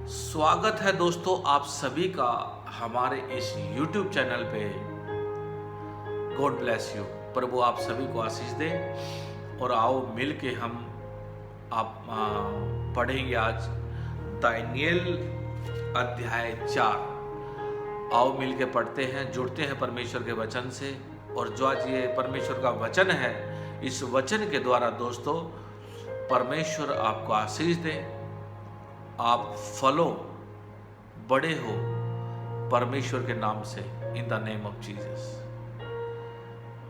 स्वागत है दोस्तों आप सभी का हमारे इस YouTube चैनल पे। God bless you. प्रभु आप सभी को आशीष दे। और आओ मिल के हम पढ़ेंगे आज दानियेल अध्याय 4। आओ मिल के पढ़ते हैं, जुड़ते हैं परमेश्वर के वचन से। और जो आज ये परमेश्वर का वचन है, इस वचन के द्वारा दोस्तों परमेश्वर आपको आशीष दे, आप फलो बड़े हो परमेश्वर के नाम से, in the name of Jesus.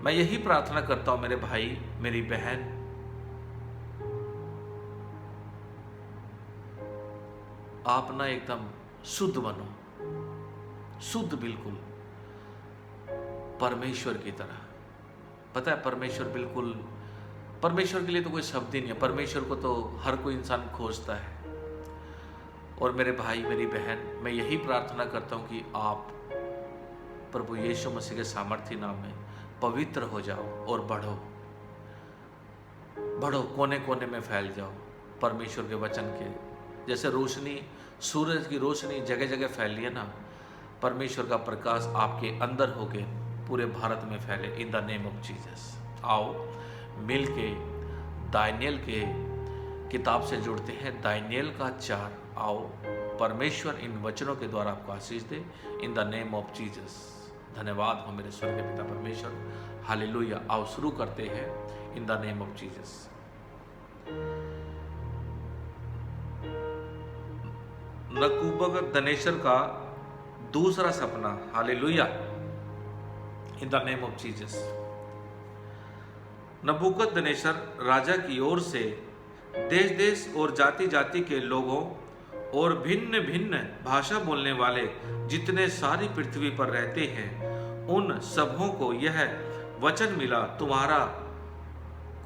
मैं यही प्रार्थना करता हूं मेरे भाई मेरी बहन, आप ना एकदम शुद्ध बनो, शुद्ध बिल्कुल परमेश्वर की तरह। पता है परमेश्वर बिल्कुल, परमेश्वर के लिए तो कोई शब्द ही नहीं है। परमेश्वर को तो हर कोई इंसान खोजता है। और मेरे भाई मेरी बहन, मैं यही प्रार्थना करता हूं कि आप प्रभु यीशु मसीह के सामर्थी नाम में पवित्र हो जाओ और बढ़ो बढ़ो, कोने कोने में फैल जाओ परमेश्वर के वचन के। जैसे रोशनी, सूरज की रोशनी जगह जगह फैली है ना, परमेश्वर का प्रकाश आपके अंदर होके पूरे भारत में फैले, इन द नेम ऑफ जीसस। आओ मिल के दानियेल के किताब से जुड़ते हैं, दानियेल का 4। आओ परमेश्वर इन वचनों के द्वारा आपको आशीष दे, in the name of Jesus. धन्यवाद हो मेरे स्वर्गीय पिता परमेश्वर, हालेलुया। आओ शुरू करते हैं in the name of Jesus. Nebuchadnezzar का दूसरा सपना, hallelujah, in the name of Jesus. Nebuchadnezzar राजा की ओर से देश देश और जाति जाति के लोगों और भिन्न भिन्न भाषा बोलने वाले जितने सारी पृथ्वी पर रहते हैं, उन सबों को यह वचन मिला, तुम्हारा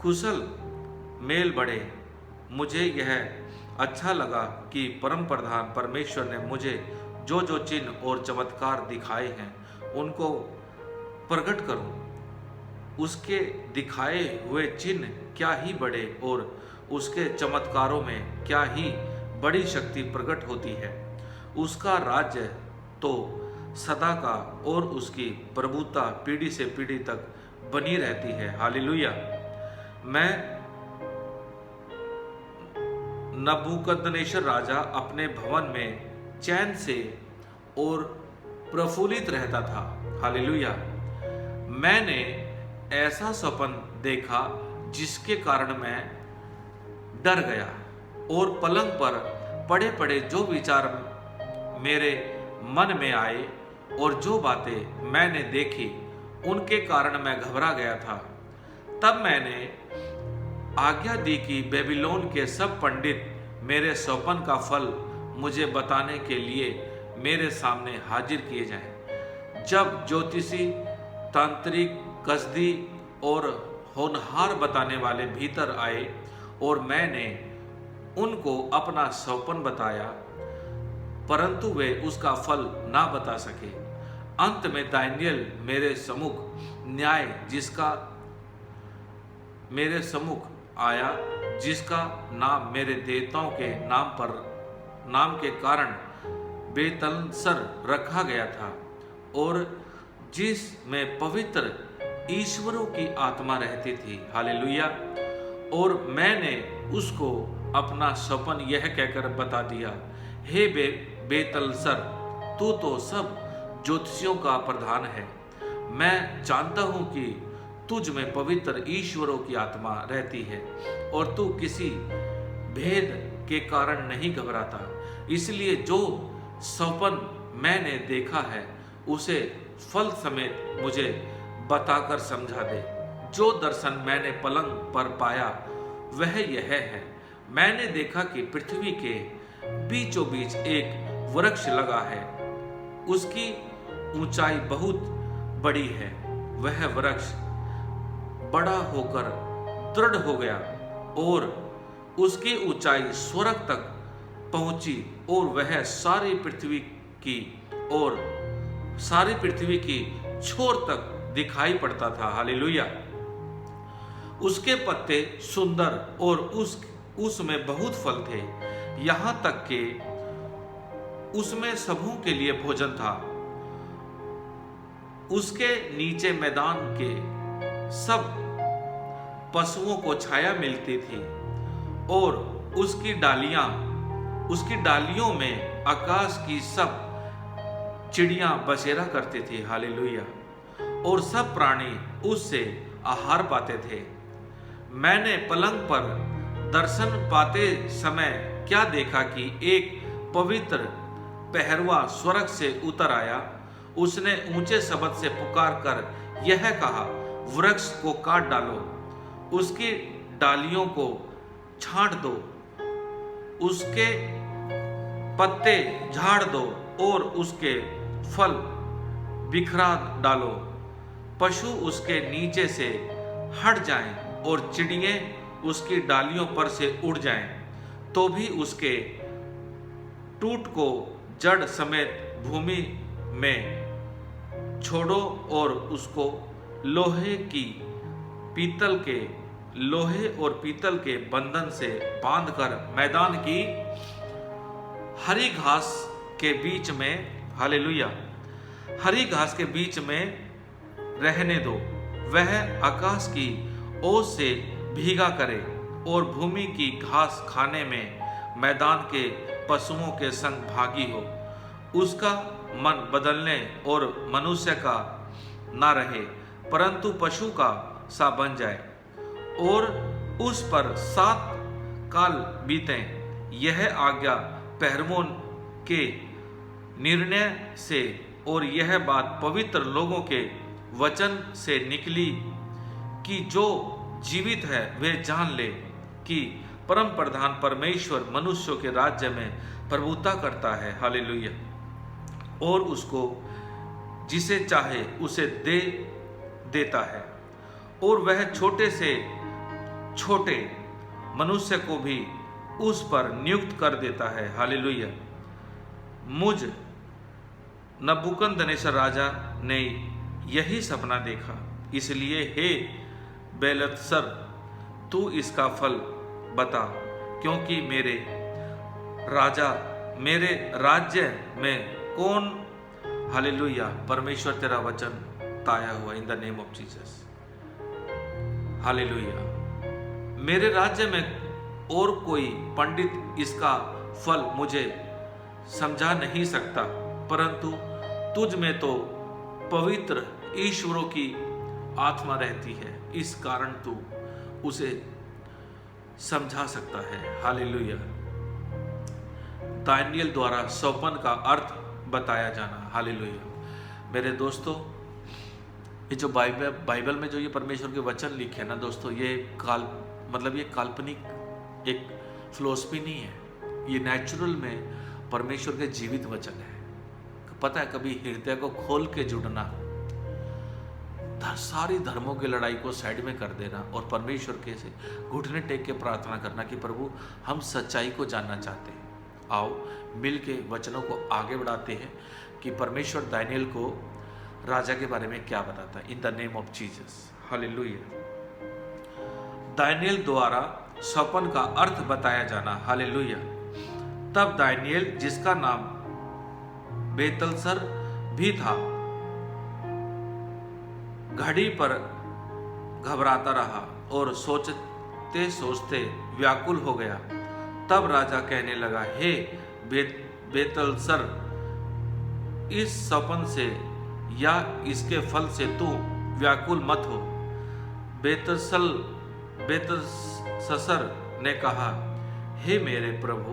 कुशल मेल बढ़े। मुझे यह अच्छा लगा कि परम प्रधान परमेश्वर ने मुझे जो जो चिन्ह और चमत्कार दिखाए हैं उनको प्रकट करूं। उसके दिखाए हुए चिन्ह क्या ही बड़े और उसके चमत्कारों में क्या ही बड़ी शक्ति प्रकट होती है। उसका राज्य तो सदा का और उसकी प्रभुता पीढ़ी से पीढ़ी तक बनी रहती है, हालेलुया। मैं नबूकदनेस्सर राजा अपने भवन में चैन से और प्रफुल्लित रहता था, हालेलुया। मैंने ऐसा स्वप्न देखा जिसके कारण मैं डर गया और पलंग पर पड़े पड़े जो विचार मेरे मन में आए और जो बातें मैंने देखी उनके कारण मैं घबरा गया था। तब मैंने आज्ञा दी कि बेबीलोन के सब पंडित मेरे स्वप्न का फल मुझे बताने के लिए मेरे सामने हाजिर किए जाएं। जब ज्योतिषी, तांत्रिक, कसदी और होनहार बताने वाले भीतर आए और मैंने उनको अपना स्वप्न बताया, परंतु वे उसका फल ना बता सके। अंत में दानियेल मेरे सम्मुख आया, जिसका नाम मेरे देवताओं के नाम के कारण बेतलस्सर रखा गया था और जिसमें पवित्र ईश्वरों की आत्मा रहती थी, हालेलुया। और मैंने उसको अपना स्वप्न यह कहकर बता दिया, हे बेतलस्सर, तू तो सब ज्योतिषियों का प्रधान है। मैं जानता हूं कि तुझ में पवित्र ईश्वरों की आत्मा रहती है और तू किसी भेद के कारण नहीं घबराता। इसलिए जो स्वप्न मैंने देखा है उसे फल समेत मुझे बताकर समझा दे। जो दर्शन मैंने पलंग पर पाया वह यह है, मैंने देखा कि पृथ्वी के बीचों बीच एक वृक्ष लगा है, उसकी ऊंचाई बहुत बड़ी है। वह वृक्ष बड़ा होकर दृढ़ हो गया और उसकी ऊंचाई स्वर्ग तक पहुंची और वह सारी पृथ्वी की छोर तक दिखाई पड़ता था, हालेलुया। उसके पत्ते सुंदर और उसमें बहुत फल थे, यहाँ तक कि उसमें सबों के लिए भोजन था। उसके नीचे मैदान के सब पशुओं को छाया मिलती थी और उसकी डालियों में आकाश की सब चिड़ियां बसेरा करती थी। हालेलुया। और सब प्राणी उससे आहार पाते थे। मैंने पलंग पर दर्शन पाते समय क्या देखा कि एक पवित्र पहरुआ स्वर्ग से उतर आया। उसने ऊंचे शब्द से पुकार कर यह कहा, वृक्ष को काट डालो, उसकी डालियों को छांट दो, उसके पत्ते झाड़ दो और उसके फल बिखरा डालो। पशु उसके नीचे से हट जाएं और चिड़ियां उसकी डालियों पर से उड़ जाएं, तो भी उसके टूट को जड़ समेत भूमि में छोड़ो और उसको लोहे और पीतल के बंधन से बांधकर मैदान की हरी घास के बीच में, हालेलुया, हरी घास के बीच में रहने दो। वह आकाश की ओस से भीगा करे और भूमि की घास खाने में मैदान के पशुओं के संग भागी हो। उसका मन बदलने और मनुष्य का ना रहे, परंतु पशु का सा बन जाए और उस पर 7 काल बीतें। यह आज्ञा पहरुओं के निर्णय से और यह बात पवित्र लोगों के वचन से निकली कि जो जीवित है वे जान ले कि परम प्रधान परमेश्वर मनुष्यों के राज्य में प्रभुता करता है। हालेलुया। और उसको जिसे चाहे उसे देता है और वह छोटे से छोटे मनुष्य को भी उस पर नियुक्त कर देता है। हालेलुया। मुझ नबूकदनेस्सर राजा ने यही सपना देखा, इसलिए हे बेलतशस्सर, तू इसका फल बता, क्योंकि मेरे राज्य में कौन, हालेलुया, परमेश्वर तेरा वचन ताया हुआ, इन the name of Jesus, hallelujah. मेरे राज्य में और कोई पंडित इसका फल मुझे समझा नहीं सकता, परंतु तुझ में तो पवित्र ईश्वरों की आत्मा रहती है, इस कारण तू उसे समझा सकता है। हालेलुया। दानियेल द्वारा सौपन का अर्थ बताया जाना। हालेलुया। मेरे दोस्तों, ये जो बाइबल में जो ये परमेश्वर के वचन लिखे हैं ना दोस्तों, ये काल्पनिक एक फिलॉसफी नहीं है, ये नेचुरल में परमेश्वर के जीवित वचन है। पता है, कभी हृदय को खोल के जुड़ना, सारी धर्मों की लड़ाई को साइड में कर देना और परमेश्वर के से घुटने टेक के प्रार्थना करना कि प्रभु हम सच्चाई को जानना चाहते हैं। आओ मिल के वचनों को आगे बढ़ाते हैं कि परमेश्वर दानियेल को राजा के बारे में क्या बताता है। इन the name of Jesus, hallelujah. Daniel द्वारा सपन का अर्थ बताया जाना। हालेलुया। तब दानियेल, जिसका नाम बेतलसर भी था, घड़ी पर घबराता रहा और सोचते सोचते व्याकुल हो गया। तब राजा कहने लगा, हे बेतलसर, इस सपन से या इसके फल से तू व्याकुल मत हो। बेतलसर ने कहा, हे मेरे प्रभु,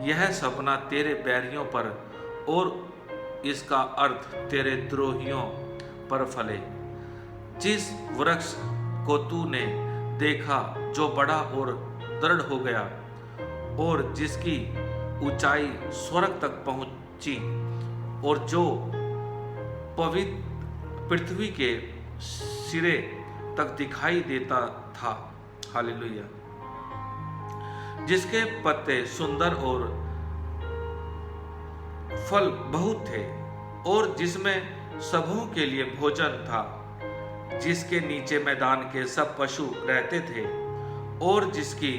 यह सपना तेरे बैरियों पर और इसका अर्थ तेरे द्रोहियों पर फले। जिस वृक्ष को तूने देखा, जो बड़ा और दृढ़ हो गया और जिसकी ऊंचाई स्वर्ग तक पहुंची और जो पृथ्वी के सिरे तक दिखाई देता था, हालेलुया, जिसके पत्ते सुंदर और फल बहुत थे और जिसमें सबों के लिए भोजन था, जिसके नीचे मैदान के सब पशु रहते थे और जिसकी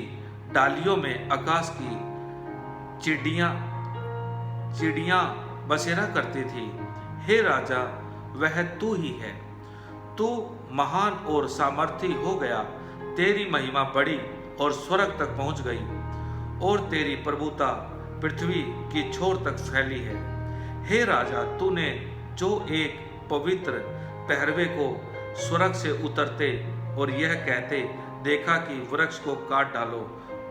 डालियों में आकाश की चिड़ियां चिड़ियां बसेरा करती थी। हे राजा, वह तू ही है। तू महान और सामर्थी हो गया। तेरी महिमा बढ़ी और स्वर्ग तक पहुंच गई, और तेरी प्रभुता पृथ्वी की छोर तक फैली है। हे राजा, तूने जो एक पवित्र पहरवे को स्वर्ग से उतरते और यह कहते देखा कि वृक्ष को काट डालो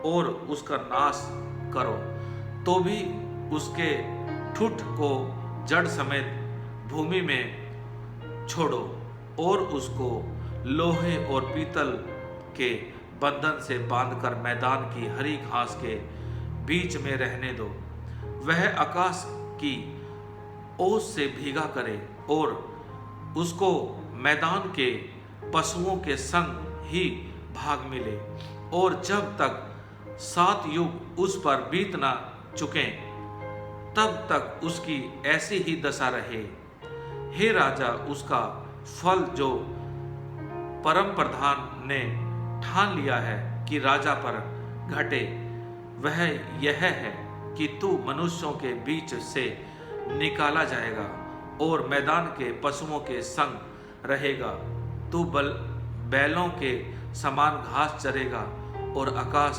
और उसका नाश करो, तो भी उसके ठूठ को जड़ समेत भूमि में छोड़ो और उसको लोहे और पीतल के बंधन से बांधकर मैदान की हरी घास के बीच में रहने दो। वह आकाश की ओस से भीगा करे और उसको मैदान के पशुओं के संग ही भाग मिले, और जब तक 7 युग उस पर बीत ना चुके तब तक उसकी ऐसी ही दशा रहे। हे राजा, उसका फल जो परम प्रधान ने ठान लिया है कि राजा पर घटे, वह यह है कि तू मनुष्यों के बीच से निकाला जाएगा और मैदान के पशुओं के संग रहेगा। तू बैलों के समान घास चरेगा और आकाश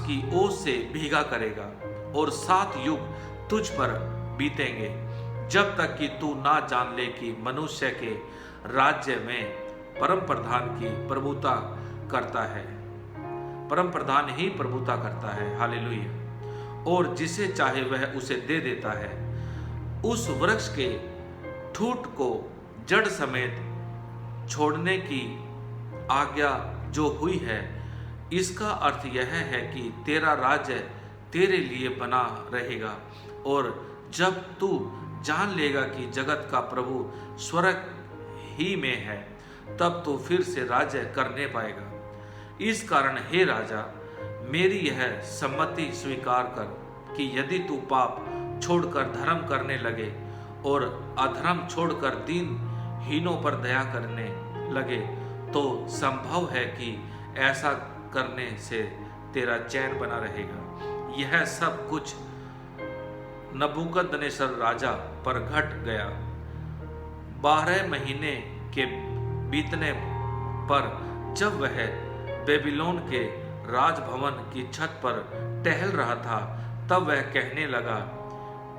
की ओस से भीगा करेगा, और 7 युग तुझ पर बीतेंगे, जब तक कि तू ना जान ले कि मनुष्य के राज्य में परम प्रधान की प्रभुता करता है। परम प्रधान ही प्रभुता करता है। हालेलुया। और जिसे चाहे वह उसे दे देता है। उस वृक्ष के ठूठ को जड़ समेत छोड़ने की आज्ञा जो हुई है, इसका अर्थ यह है कि तेरा राज्य तेरे लिए बना रहेगा, और जब तू जान लेगा कि जगत का प्रभु स्वर्ग ही में है, तब तू फिर से राज्य करने पाएगा। इस कारण हे राजा, मेरी यह सम्मति स्वीकार कर कि यदि तू पाप छोड़कर धर्म करने लगे और अधर्म छोड़कर दीनहीनों पर दया करने लगे, तो संभव है कि ऐसा करने से तेरा चैन बना रहेगा। यह सब कुछ नबूकदनेस्सर राजा पर घट गया। 12 महीने के बीतने पर जब वह बेबीलोन के राजभवन की छत पर टहल रहा था, तब वह कहने लगा,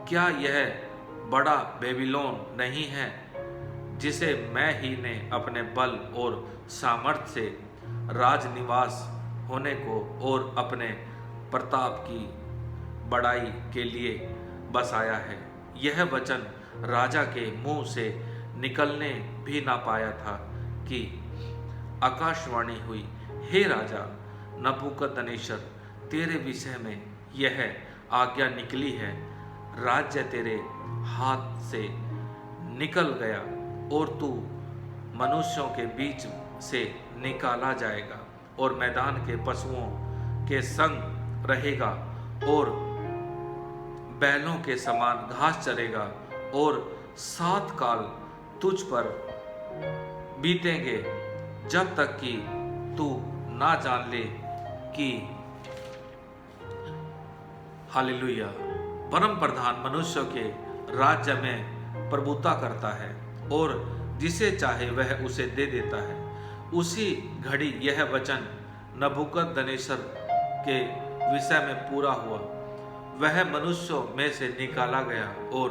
क्या यह बड़ा बेबीलोन नहीं है, जिसे मैं ही ने अपने बल और सामर्थ्य से राजनिवास होने को और अपने प्रताप की बड़ाई के लिए बसाया है। यह वचन राजा के मुंह से निकलने भी ना पाया था कि आकाशवाणी हुई, हे राजा नबूकदनेस्सर, तेरे विषय में यह आज्ञा निकली है, राज्य तेरे हाथ से निकल गया और तू मनुष्यों के बीच से निकाला जाएगा और मैदान के पशुओं के संग रहेगा और बैलों के समान घास चरेगा, और 7 काल तुझ पर बीतेंगे, जब तक कि तू ना जान ले कि हालेलुया परम प्रधान मनुष्य के राज्य में प्रभुता करता है और जिसे चाहे वह उसे दे देता है। उसी घड़ी यह वचन नबूकदनेस्सर के विषय में पूरा हुआ। वह मनुष्यों में से निकाला गया और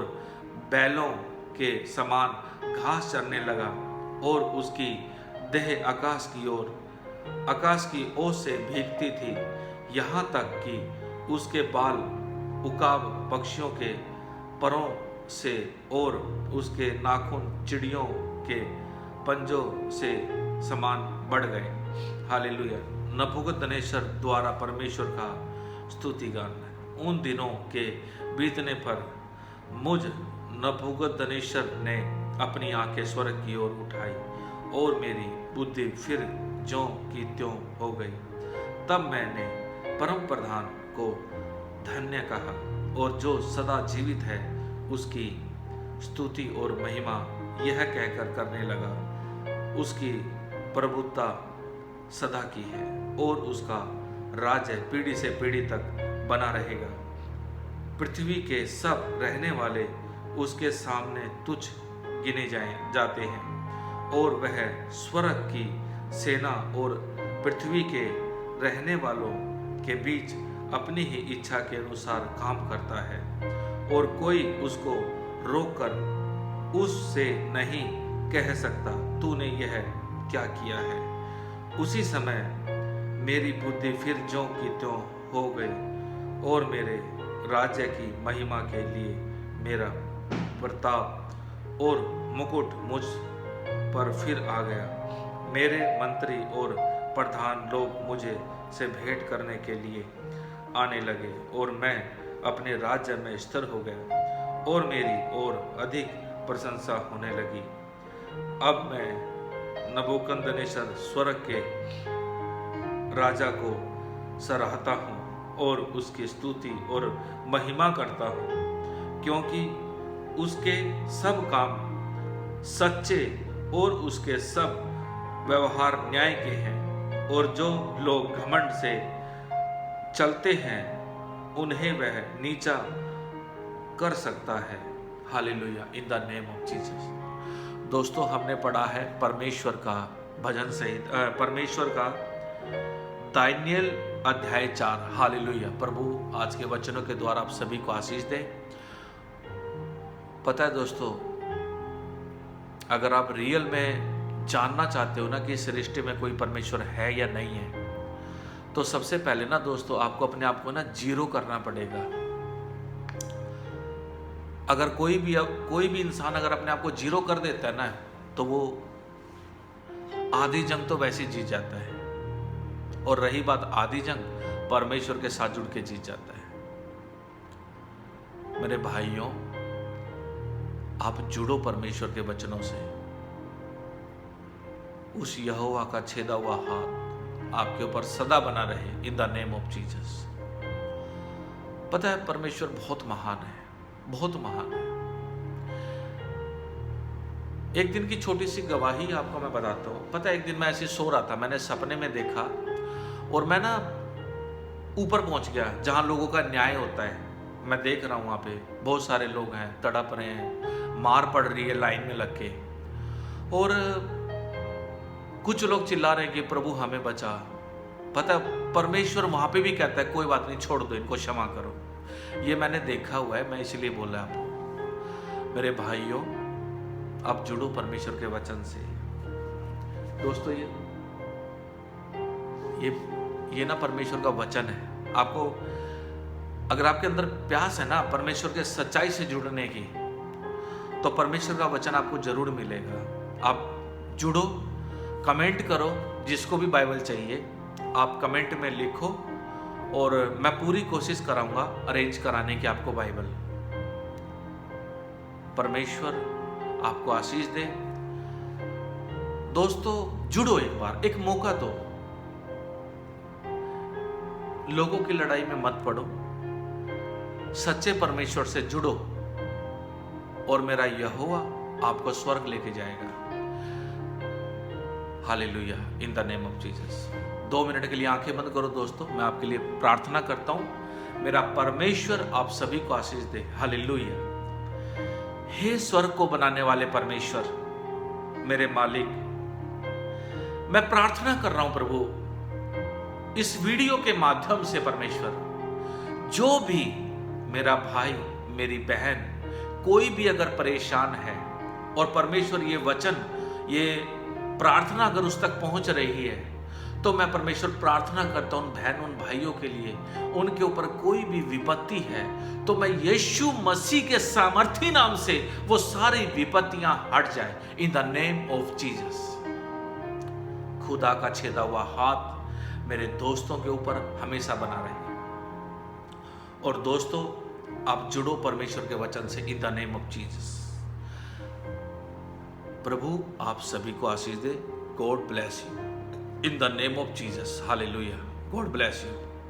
बैलों के समान घास चरने लगा, और उसकी देह आकाश की ओस से भीगती थी, यहाँ तक कि उसके बाल उकाब पक्षियों के परों से और उसके नाखून चिड़ियों के पंजों से समान बढ़ गए। हालेलुया। नबूकदनेस्सर द्वारा परमेश्वर का स्तुति गान। उन दिनों के बीतने पर मुझ नबूकदनेस्सर ने अपनी आंखें स्वर्ग की ओर उठाई और मेरी बुद्धि फिर ज्यों की त्यों हो गई। तब मैंने परम प्रधान को धन्य कहा और जो सदा जीवित है उसकी स्तुति और महिमा यह कहकर करने लगा, उसकी प्रभुता सदा की है और उसका राज्य पीढ़ी से पीढ़ी तक बना रहेगा। पृथ्वी के सब रहने वाले उसके सामने तुच्छ गिने जाते हैं, और वह स्वर्ग की सेना और पृथ्वी के रहने वालों के बीच अपनी ही इच्छा के अनुसार काम करता है, और कोई उसको रोककर उससे नहीं कह सकता तूने यह क्या किया है। उसी समय मेरी बुद्धि फिर ज्यों की त्यों हो गई, और मेरे राज्य की महिमा के लिए मेरा प्रताप और मुकुट मुझ पर फिर आ गया। मेरे मंत्री और प्रधान लोग मुझे से भेंट करने के लिए आने लगे, और मैं अपने राज्य में स्थिर हो गया, और मेरी और अधिक प्रशंसा होने लगी। अब मैं नबूकदनेस्सर स्वर्ग के राजा को सराहता हूँ और उसकी स्तुति और महिमा करता हूँ, क्योंकि उसके सब काम सच्चे और उसके सब व्यवहार न्याय के हैं, और जो लोग घमंड से चलते हैं उन्हें वह नीचा कर सकता है। Hallelujah, in the name of Jesus. दोस्तों, हमने पढ़ा है परमेश्वर का भजन सहित परमेश्वर का दानियेल अध्याय 4। हालेलुया। प्रभु आज के वचनों के द्वारा आप सभी को आशीष दे। पता है दोस्तों, अगर आप रियल में जानना चाहते हो ना कि इस सृष्टि में कोई परमेश्वर है या नहीं है, तो सबसे पहले ना दोस्तों आपको अपने आप को ना जीरो करना पड़ेगा। अगर कोई भी इंसान अगर अपने आप को जीरो कर देता है ना, तो वो आधी जंग तो वैसे जीत जाता है, और रही बात आधी जंग, परमेश्वर के साथ जुड़ के जीत जाता है। मेरे भाइयों, आप जुड़ो परमेश्वर के वचनों से। उस यहोवा का छेदा हुआ हाथ आपके ऊपर सदा बना रहे, इन द नेम ऑफ जीसस। पता है परमेश्वर बहुत महान है, बहुत महान है। एक दिन की छोटी सी गवाही आपको मैं बताता हूँ। पता है, एक दिन मैं ऐसे सो रहा था, मैंने सपने में देखा, और मैं ना ऊपर पहुंच गया जहां लोगों का न्याय होता है। मैं देख रहा हूं वहां पे बहुत सारे लोग हैं, तड़प रहे हैं, मार पड़ रही है लाइन में लग के, और कुछ लोग चिल्ला रहे हैं कि प्रभु हमें बचा। पता है परमेश्वर वहां पे भी कहता है कोई बात नहीं, छोड़ दो इनको, क्षमा करो। ये मैंने देखा हुआ है, मैं इसलिए बोला आपको। मेरे भाइयों, आप जुड़ो परमेश्वर के वचन से। दोस्तों, ये ना परमेश्वर का वचन है। आपको अगर आपके अंदर प्यास है ना परमेश्वर के सच्चाई से जुड़ने की, तो परमेश्वर का वचन आपको जरूर मिलेगा। आप जुड़ो, कमेंट करो, जिसको भी बाइबल चाहिए आप कमेंट में लिखो, और मैं पूरी कोशिश कराऊंगा अरेंज कराने की आपको बाइबल। परमेश्वर आपको आशीष दे। दोस्तों, जुड़ो, एक बार एक मौका दो। लोगों की लड़ाई में मत पड़ो, सच्चे परमेश्वर से जुड़ो, और मेरा यहोवा आपको स्वर्ग लेके जाएगा। Hallelujah, in the name of Jesus. 2 minute के लिए आंखें बंद करो दोस्तों, मैं आपके लिए प्रार्थना करता हूं। मेरा परमेश्वर आप सभी को आशीष दे। हालेलुया। हे स्वर्ग को बनाने वाले परमेश्वर, मेरे मालिक, मैं प्रार्थना कर रहा हूं प्रभु, इस वीडियो के माध्यम से परमेश्वर, जो भी मेरा भाई मेरी बहन कोई भी अगर परेशान है, और परमेश्वर ये वचन, ये प्रार्थना अगर उस तक पहुंच रही है, तो मैं परमेश्वर प्रार्थना करता हूं उन बहन उन भाइयों के लिए, उनके ऊपर कोई भी विपत्ति है तो मैं यीशु मसीह के सामर्थी नाम से वो सारी विपत्तियां हट जाए, इन द नेम ऑफ जीसस। खुदा का छेदा हुआ हाथ मेरे दोस्तों के ऊपर हमेशा बना रहे। और दोस्तों, आप जुड़ो परमेश्वर के वचन से, in the name of Jesus. प्रभु आप सभी को आशीष दे। God bless you in the name of Jesus. Hallelujah. God bless you.